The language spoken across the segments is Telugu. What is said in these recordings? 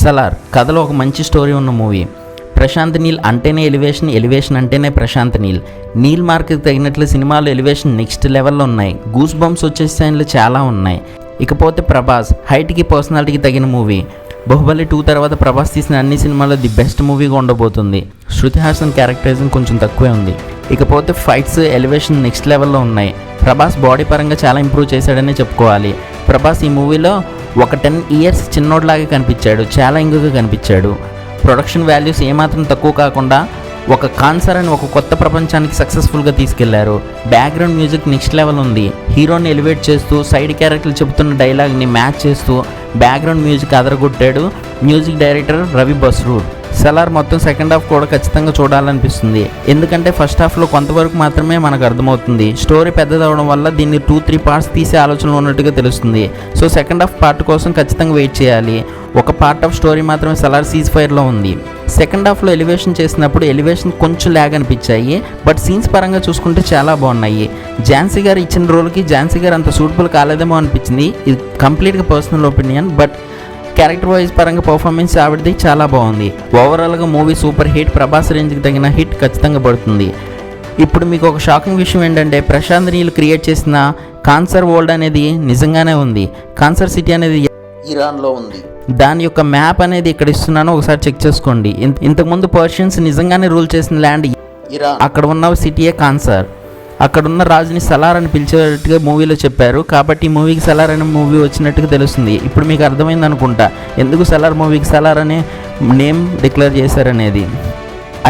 సలార్ కథలో ఒక మంచి స్టోరీ ఉన్న మూవీ. ప్రశాంత్ నీల్ అంటేనే ఎలివేషన్, ఎలివేషన్ అంటేనే ప్రశాంత్ నీల్. నీల్ మార్క్కి తగినట్లు సినిమాలో ఎలివేషన్ నెక్స్ట్ లెవెల్లో ఉన్నాయి. గూస్ బంప్స్ వచ్చే సైన్లు చాలా ఉన్నాయి. ఇకపోతే ప్రభాస్ హైట్కి పర్సనాలిటీకి తగిన మూవీ. బాహుబలి 2 తర్వాత ప్రభాస్ తీసిన అన్ని సినిమాల్లో ది బెస్ట్ మూవీగా ఉండబోతుంది. శృతి హాసన్ క్యారెక్టరైజేషన్ కొంచెం తక్కువే ఉంది. ఇకపోతే ఫైట్స్ ఎలివేషన్ నెక్స్ట్ లెవెల్లో ఉన్నాయి. ప్రభాస్ బాడీ పరంగా చాలా ఇంప్రూవ్ చేశాడనే చెప్పుకోవాలి. ప్రభాస్ ఈ మూవీలో ఒక 10 ఇయర్స్ చిన్నోడ్లాగే కనిపించాడు, చాలా యంగ్గా కనిపించాడు. ప్రొడక్షన్ వాల్యూస్ ఏమాత్రం తక్కువ కాకుండా ఒక కాన్సర్ అని ఒక కొత్త ప్రపంచానికి సక్సెస్ఫుల్గా తీసుకెళ్లారు. బ్యాక్గ్రౌండ్ మ్యూజిక్ నెక్స్ట్ లెవెల్ ఉంది. హీరోని ఎలివేట్ చేస్తూ సైడ్ క్యారెక్టర్లు చెబుతున్న డైలాగ్ని మ్యాచ్ చేస్తూ బ్యాక్గ్రౌండ్ మ్యూజిక్ అదరగొట్టాడు మ్యూజిక్ డైరెక్టర్ రవి బస్రూర్. సలార్ మొత్తం సెకండ్ హాఫ్ కూడా ఖచ్చితంగా చూడాలనిపిస్తుంది. ఎందుకంటే ఫస్ట్ హాఫ్లో కొంతవరకు మాత్రమే మనకు అర్థమవుతుంది. స్టోరీ పెద్దదవడం వల్ల దీన్ని 2-3 పార్ట్స్ తీసే ఆలోచనలు ఉన్నట్టుగా తెలుస్తుంది. సో సెకండ్ హాఫ్ పార్ట్ కోసం ఖచ్చితంగా వెయిట్ చేయాలి. ఒక పార్ట్ ఆఫ్ స్టోరీ మాత్రమే సలార్ సీజ్ ఫైర్లో ఉంది. సెకండ్ హాఫ్లో ఎలివేషన్ చేసినప్పుడు ఎలివేషన్ కొంచెం ల్యాగ్ అనిపించాయి. బట్ సీన్స్ పరంగా చూసుకుంటే చాలా బాగున్నాయి. ఝాన్సీ గారు ఇచ్చిన రోల్కి ఝాన్సీ గారు అంత సూటబుల్ కాలేదేమో అనిపించింది. ఇది కంప్లీట్గా personal opinion. But character wise పరంగా పర్ఫార్మెన్స్ ఆవిడది చాలా బాగుంది. ఓవరాల్గా మూవీ సూపర్ హిట్. ప్రభాస్ రేంజ్కి తగిన హిట్ ఖచ్చితంగా పడుతుంది. ఇప్పుడు మీకు ఒక షాకింగ్ విషయం ఏంటంటే ప్రశాంత్ నీల్ క్రియేట్ చేసిన కాన్సర్ వరల్డ్ అనేది నిజంగానే ఉంది. కాన్సర్ సిటీ అనేది ఇరాన్లో ఉంది. దాని యొక్క మ్యాప్ అనేది ఇక్కడ ఇస్తున్నాను, ఒకసారి చెక్ చేసుకోండి. ఇంతకుముందు పర్షియన్స్ నిజంగానే రూల్ చేసిన ల్యాండ్ ఇరాన్. అక్కడ ఉన్న సిటీయే కాన్సర్. అక్కడున్న రాజుని సలార్ అని పిలిచేటట్టుగా మూవీలో చెప్పారు. కాబట్టి ఈ మూవీకి సలార్ అనే మూవీ వచ్చినట్టుగా తెలుస్తుంది. ఇప్పుడు మీకు అర్థమైంది అనుకుంటా ఎందుకు సలార్ మూవీకి సలార్ అనే నేమ్ డిక్లేర్ చేశారనేది.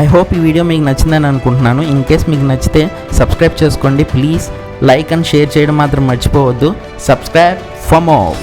ఐ హోప్ ఈ వీడియో మీకు నచ్చిందని అనుకుంటున్నాను. ఇన్ కేస్ మీకు నచ్చితే సబ్స్క్రైబ్ చేసుకోండి ప్లీజ్. లైక్ అండ్ షేర్ చేయడం మాత్రం మర్చిపోవద్దు. Subscribe for more.